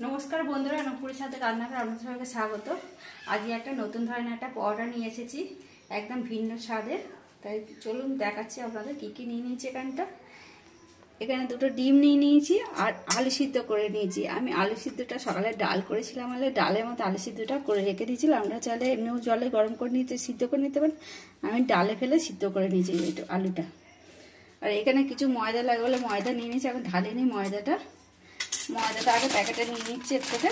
নমস্কার বন্ধুরা, নপুরের সাথে রান্নাঘরে আপনাদের সবাইকে স্বাগত। আজকে একটা নতুন ধরনের একটা পরোটা নিয়ে এসেছি, একদম ভিন্ন স্বাদের। তাই চলুন দেখাচ্ছি আপনাদের কি কি নিয়ে নিয়েছি। এখানে দুটো ডিম নিয়ে নিয়েছি আর আলু সিদ্ধ করে নিয়েছি। আমি আলু সিদ্ধটা সকালে ডাল করেছিলাম, ডালের মতো আলু সিদ্ধটা করে রেখে দিয়েছিলাম। আমরা চাইলে এমনিও জলে গরম করে নিতে সিদ্ধ করে নিতে পারেন। আমি ডালে ফেলে সিদ্ধ করে নিয়েছি একটু আলুটা। আর এখানে কিছু ময়দা লাগবে বলে ময়দা নিয়ে নিয়েছি, এখন ঢালিনি ময়দাটা আগে প্যাকেটে নিয়ে নিচ্ছি। এর থেকে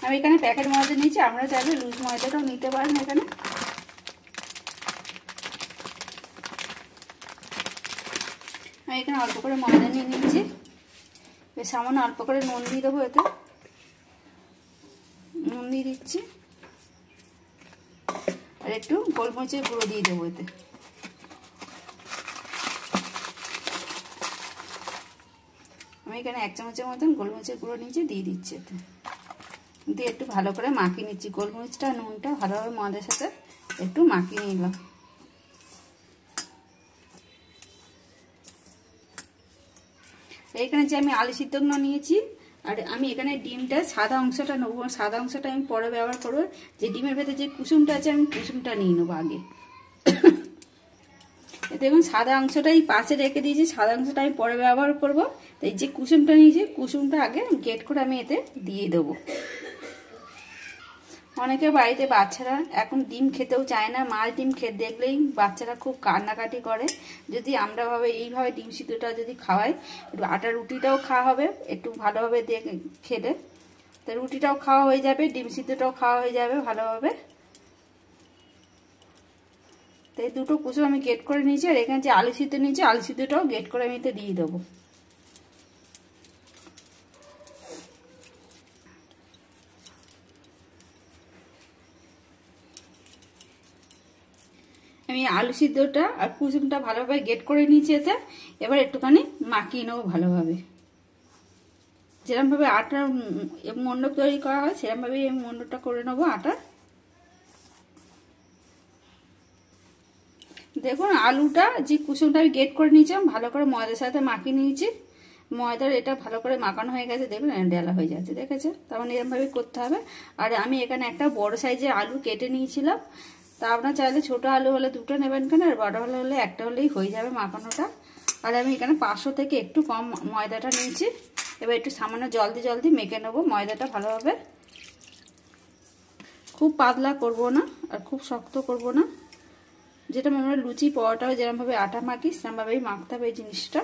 আমি এখানে প্যাকেট ময়দা নিয়েছি, আমরা চাইলে লুজ ময়দাটাও নিতে পারেন। এখানে আমি এখানে অল্প করে ময়দা নিয়ে নিচ্ছি, বেশ সামান্য অল্প করে নুন দিয়ে দেবো। এতে নুন দিয়ে দিচ্ছি আর একটু গোলমরিচের গুঁড়ো দিয়ে দেবো। এতে আমি এখানে 1 চামচের মতন গোলমরিচের গুঁড়ো নিয়েছি, দিয়ে দিচ্ছি। এতে দিয়ে একটু ভালো করে মাখিয়ে নিচ্ছি। গোলমরিচটা নুনটা ভালোভাবে ময়দার সাথে একটু মাখিয়ে নিলাম। এইখানে যে আমি আলু সিদ্ধগুলো নিয়েছি, আর আমি এখানে ডিমটা সাদা অংশটা নেবো। সাদা অংশটা আমি পরে ব্যবহার করবো। যে ডিমের ভেতরে যে কুসুমটা আছে আমি কুসুমটা নিয়ে নেবো আগে। দেখুন সাদা অংশটাই পাশে রেখে দিয়েছি, সাদা অংশটা আমি পরে ব্যবহার করব। তাই যে কুসুমটা নিয়েছি কুসুমটা আগে গ্রেট করে আমি এতে দিয়ে দেবো। অনেকে বাড়িতে বাচ্চারা এখন ডিম খেতেও চায় না, মাছ ডিম খেতে দেখলেই বাচ্চারা খুব কান্নাকাটি করে। যদি আমরা এইভাবে ডিম সিদ্ধটা যদি খাওয়াই, একটু আটা রুটিটাও খাওয়া হবে, একটু ভালোভাবে খেলে তো রুটিটাও খাওয়া হয়ে যাবে, ডিম সিদ্ধটাও খাওয়া হয়ে যাবে ভালোভাবে। তো এই দুটো কুসুম আমি গ্রেট করে নিয়েছি, আর এখানে যে আলু সিদ্ধ নিয়েছি আলু সিদ্ধটাও গ্রেট করে আমি এতে দিয়ে দেবো। আমি আলু সিদ্ধটা আর কুসুমটা ভালোভাবে গ্রেট করে নিয়েছি এতে। এবার একটুখানি মাখিয়ে নেবো ভালোভাবে। যেরকমভাবে আটা মণ্ডপ তৈরি করা হয় সেরকমভাবেই আমি মণ্ডপটা করে নেবো আটা। দেখুন আলুটা যে কুসুমটা আমি গ্রেট করে নিয়েছিলাম ভালো করে ময়দার সাথে মাখিয়ে নিয়েছি। ময়দার এটা ভালো করে মাখানো হয়ে গেছে, দেখুন ডেলা হয়ে যাচ্ছে, দেখেছে? তার মানে এরকমভাবে করতে হবে। আর আমি এখানে একটা বড় সাইজের আলু কেটে নিয়েছিলাম। তা আপনার চাইলে ছোটো আলু হলে দুটো নেবেন কেন, আর বড় আলু হলে একটা হলেই হয়ে যাবে মাখানোটা। আর আমি এখানে 500 থেকে একটু কম ময়দাটা নিয়েছি। এবার একটু সামান্য জল দিয়ে মেখে নেবো ময়দাটা ভালোভাবে। খুব পাতলা করব না আর খুব শক্ত করব না। যেটা আমরা লুচি পরোটাও যেরকমভাবে আটা মাখি সেরকমভাবেই মাখতে হবে এই জিনিসটা।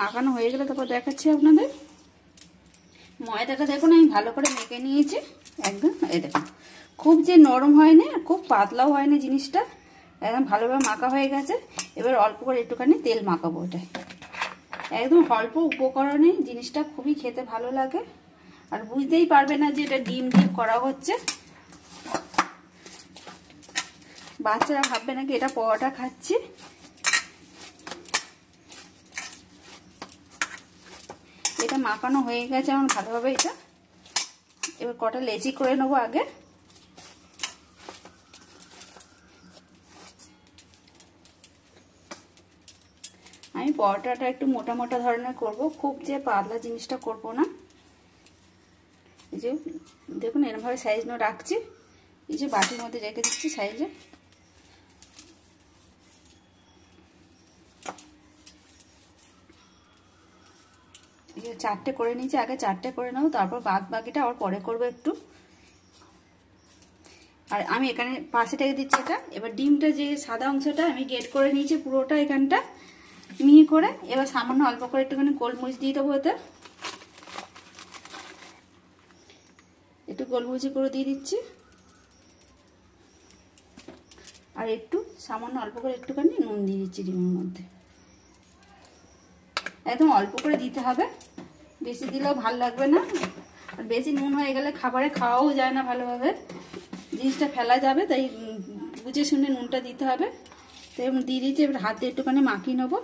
মাখানো হয়ে গেলে তারপর দেখাচ্ছি আপনাদের। ময়দাটা দেখুন আমি ভালো করে মেখে নিয়েছি একদম। এই দেখুন খুব যে নরম হয়নি আর খুব পাতলাও হয়নি, জিনিসটা একদম ভালোভাবে মাখা হয়ে গেছে। এবার অল্প করে একটুখানি তেল মাখাবো। ওটাই একদম অল্প উপকরণে জিনিসটা খুবই খেতে ভালো লাগে, আর বুঝতেই পারবে না যে এটা ডিম দিয়ে করা হচ্ছে। বাচ্চারা ভাববে নাকি এটা পরোটা খাচ্ছি। এটা মাখানো হয়ে গেছে আমার ভালোভাবে। এটা এবার কটা লেচি করে নেবো আগে। আমি পরোটাটা একটু মোটা মোটা ধরনের করব, খুব যে পাতলা জিনিসটা করব না। এই যে দেখুন এরকমভাবে সাইজ নিয়ে রাখছি, এই যে বাটির মধ্যে রেখে দিচ্ছি সাইজে। এই যে 4টে করে নিয়েছি, আগে 4টে করে নেবো, তারপর বাদ বাকিটা আবার পরে করবো একটু। আর আমি এখানে পাশে রেখে দিচ্ছি এটা। এবার ডিমটা যে সাদা অংশটা আমি গ্রেট করে নিয়েছি পুরোটা এখানটা মিহি করে। এবার সামান্য অল্প করে একটুখানি গোলমরিচ দিয়ে দেবো এতে, একটু গোলমরিচি করে দিয়ে দিচ্ছি। আর একটু সামান্য অল্প করে একটুখানি নুন দিয়ে দিচ্ছি ডিমের মধ্যে। একদম অল্প করে দিতে হবে, বেশি দিলেও ভালো লাগবে না। আর বেশি নুন হয়ে গেলে খাবারে খাওয়াও যায় না ভালোভাবে, জিনিসটা ফেলা যাবে। তাই বুঝে শুনে নুনটা দিতে হবে। তো দিয়ে দিচ্ছি। এবার হাত দিয়ে একটুখানি মাখিয়ে নেবো।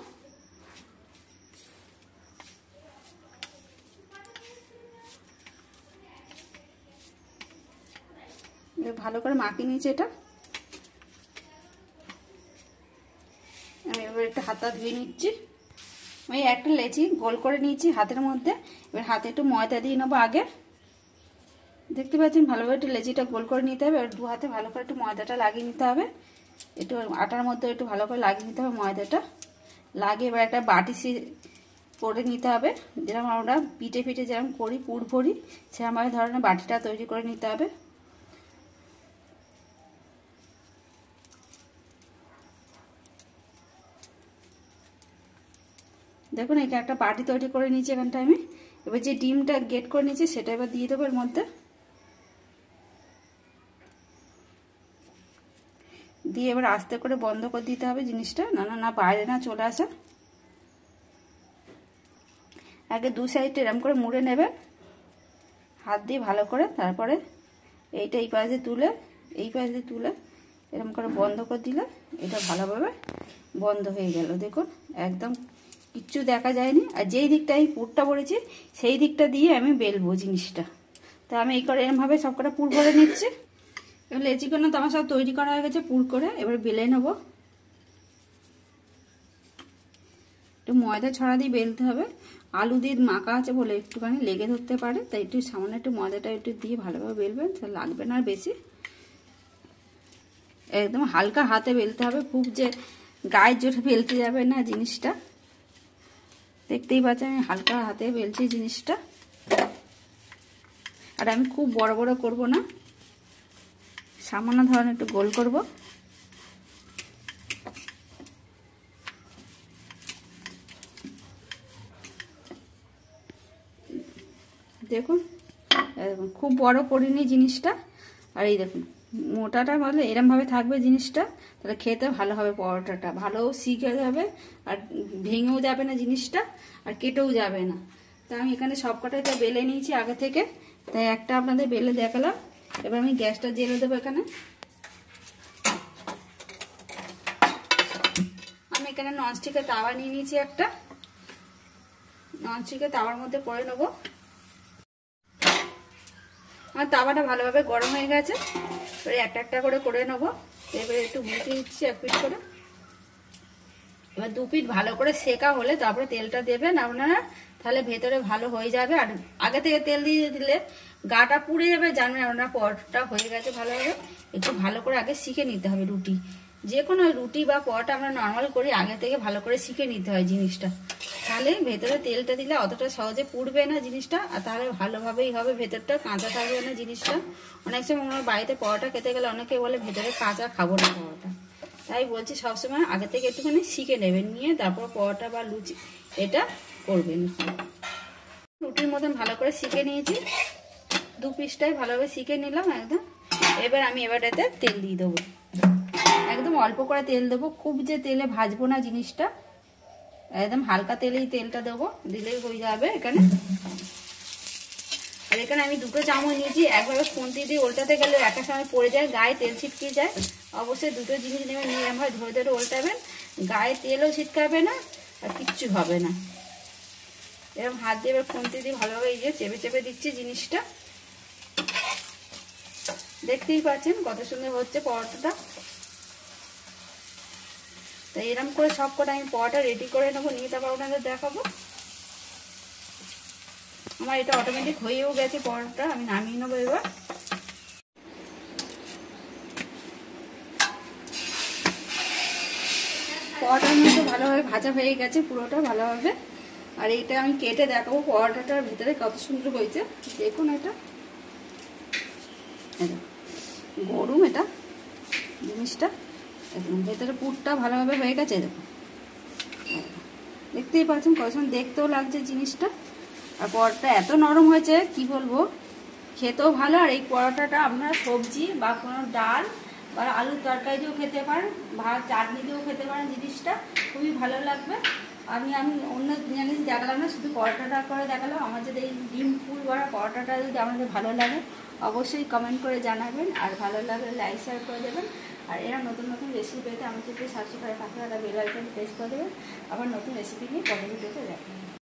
এবার ভালো করে মাখিয়ে নিয়েছি এটা। আমি এবার একটু হাতটা ধুয়ে নিচ্ছি। আমি একটা লেচি গোল করে নিয়েছি হাতের মধ্যে। এবার হাতে একটু ময়দা দিয়ে নেবো আগে। দেখতে পাচ্ছেন ভালোভাবে একটু লেচিটা গোল করে নিতে হবে। এবার দু হাতে ভালো করে একটু ময়দাটা লাগিয়ে নিতে হবে। একটু আটার মধ্যে একটু ভালো করে লাগিয়ে নিতে হবে ময়দাটা। লাগিয়ে এবার একটা বাটি করে নিতে হবে, যেরকম আমরা পিঠে যেরকম করি পুর ভরি সেরকমভাবে ধরনের বাটিটা তৈরি করে নিতে হবে। দেখুন এখানে একটা বাটি তৈরি করে নিয়েছি এখানটা আমি। এবার যে ডিমটা গেট করে নিয়েছি সেটা এবার দিয়ে দেবো এর মধ্যে। দিয়ে এবার আস্তে করে বন্ধ করে দিতে হবে জিনিসটা, না বাইরে না চলে আসে। আগে দু সাইডটা এরকম করে মুড়ে নেবে হাত দিয়ে ভালো করে, তারপরে এইটা এই পাশে তুলে এই পাশে তুলে এরকম করে বন্ধ করে দিলে এটা ভালোভাবে বন্ধ হয়ে গেল। দেখুন একদম কিচ্ছু দেখা যায়নি। আর যেই দিকটা আমি পুরটা ভরেছি সেই দিকটা দিয়ে আমি বেলবো জিনিসটা। তো আমি এই করে এরকমভাবে সব কটা পুর ভরে নিচ্ছি। এবার লেচিগুলো তো আমার সব তৈরি করা হয়ে গেছে পুর করে। এবার বেলে নেব। একটু ময়দা ছড়া দিয়ে বেলতে হবে। আলু দিয়ে মাখা আছে বলে একটুখানি লেগে ধরতে পারে, তাই একটু সামান্য একটু ময়দাটা একটু দিয়ে ভালোভাবে বেলবেন, তাহলে লাগবে না আর বেশি। একদম হালকা হাতে বেলতে হবে, খুব যে গায়ের জোরে বেলতে যাবে না জিনিসটা। দেখতেই পাচ্ছেন আমি হালকা হাতে বেলছি জিনিসটা। আর আমি খুব বড় বড় করব না, সামান্য ধরনের একটু গোল করব। দেখুন খুব বড় করিনি জিনিসটা। আর এই দেখুন মোটাটা বলে এরমভাবে থাকবে জিনিসটা, তাহলে খেতে ভালো হবে। পরোটাটা ভালোও শিখে যাবে আর ভেঙেও যাবে না জিনিসটা, আর কেটেও যাবে না। তা আমি এখানে সবকটাই তো বেলে নিয়েছি আগে থেকে, তাই একটা আপনাদের বেলে দেখালাম। এবার আমি গ্যাসটা জ্বেলে দেবো। এখানে আমি এখানে ননস্টিকের তাওয়া নিয়ে নিয়েছি একটা। ননস্টিকের তাওয়ার মধ্যে করে নেবো। আমার তাওয়াটা ভালোভাবে গরম হয়ে গেছে। এবারে একটা একটা করে নেবো। এবারে একটু উল্টে দিচ্ছি এক পিঠ করে। এবার দু পিঠ ভালো করে সেকা হলে তারপরে তেলটা দেবেন আপনারা, তাহলে ভেতরে ভালো হয়ে যাবে। আর আগে থেকে তেল দিয়ে দিলে গাটা পুড়ে যাবে, জানবেন আপনার পরোটা হয়ে গেছে ভালোভাবে। একটু ভালো করে আগে শিখে নিতে হবে। রুটি যে কোনো রুটি বা পরোটা আমরা নর্মাল করি, আগে থেকে ভালো করে শিখে নিতে হয় জিনিসটা, তাহলে ভেতরে তেলটা দিলে অতটা সহজে পুড়বে না জিনিসটা। আর তাহলে ভালোভাবেই হবে, ভেতরটা কাঁচা থাকবে না জিনিসটা। অনেক সময় আমরা বাড়িতে পরোটা খেতে গেলে অনেকে বলে ভেতরে কাঁচা খাবো না পরোটা, তাই বলছি সবসময় আগে থেকে একটুখানি শিখে নেবেন, নিয়ে তারপর পরোটা বা লুচি এটা করবেন। রুটির মতন ভালো করে শিখে নিয়েছি, দু পিসটাই ভালোভাবে শিখে নিলাম একদম। এবার আমি এতে তেল দিয়ে দেবো, একদম অল্প করে তেল দেবো, খুব যে তেলে ভাজবো না জিনিসটা, একদম হালকা তেলেই তেলটা দেবো, দিলেই হয়ে যাবে এখানে। আর এখানে আমি দুটো চামচ নিয়েছি। একভাবে খুন্তি দিয়ে উল্টাতে গেলে একটা সময় পড়ে যায়, গায়ে তেল ছিটকে যায়। অবশ্যই দুটো জিনিস নেবেন, নিয়ে এমনভাবে ধরে ধরে উল্টাবেন, গায়ে তেলও ছিটকাবে না আর কিচ্ছু হবে না। এরকম হাত দিয়ে এবার খুন্তি দিয়ে ভালোভাবে এই যে চেপে চেপে দিচ্ছি জিনিসটা। দেখতেই পাচ্ছেন কত সুন্দর হচ্ছে পরোটাটা। তাই এরকম করে সব কটা আমি পরোটা রেডি করে নেবো, নিয়ে তারপর আপনাদের দেখাবো। আমার এটা অটোমেটিক হয়েও গেছে পরোটা, আমি নামিয়ে নেবো এবার। পরোটার মধ্যে ভালোভাবে ভাজা হয়ে গেছে পুরোটা ভালোভাবে। আর এইটা আমি কেটে দেখাবো পরোটাটার ভিতরে কত সুন্দর হয়েছে। দেখুন এটা গরম, এটা জিনিসটা একদম ভেতরে পুরটা ভালোভাবে হয়ে গেছে। দেখুন দেখতেই পাচ্ছেন কত সুন্দর দেখতেও লাগছে জিনিসটা। আর পরোটা এত নরম হয়েছে কি বলবো, খেতেও ভালো। আর এই পরোটাটা আপনারা সবজি বা কোনো ডাল বা আলুর তরকারি দিয়েও খেতে পারেন, ভাত চাটনি দিয়েও খেতে পারেন, জিনিসটা খুবই ভালো লাগবে। আমি অন্য জিনিস দেখালাম না, শুধু পরোটাটা করে দেখালাম। আমার যদি এই ডিম ফুল ভরা পরোটাটা যদি আপনাদের ভালো লাগে অবশ্যই কমেন্ট করে জানাবেন, আর ভালো লাগলে লাইক শেয়ার করে দেবেন। আর এরা নতুন নতুন রেসিপি পেতে আমার যদি সাবস্ক্রাইব করে পাশে বেল আইকন প্রেস করে দেবেন। আবার নতুন রেসিপি নিয়ে পরের ভিডিওতে দেখাবেন।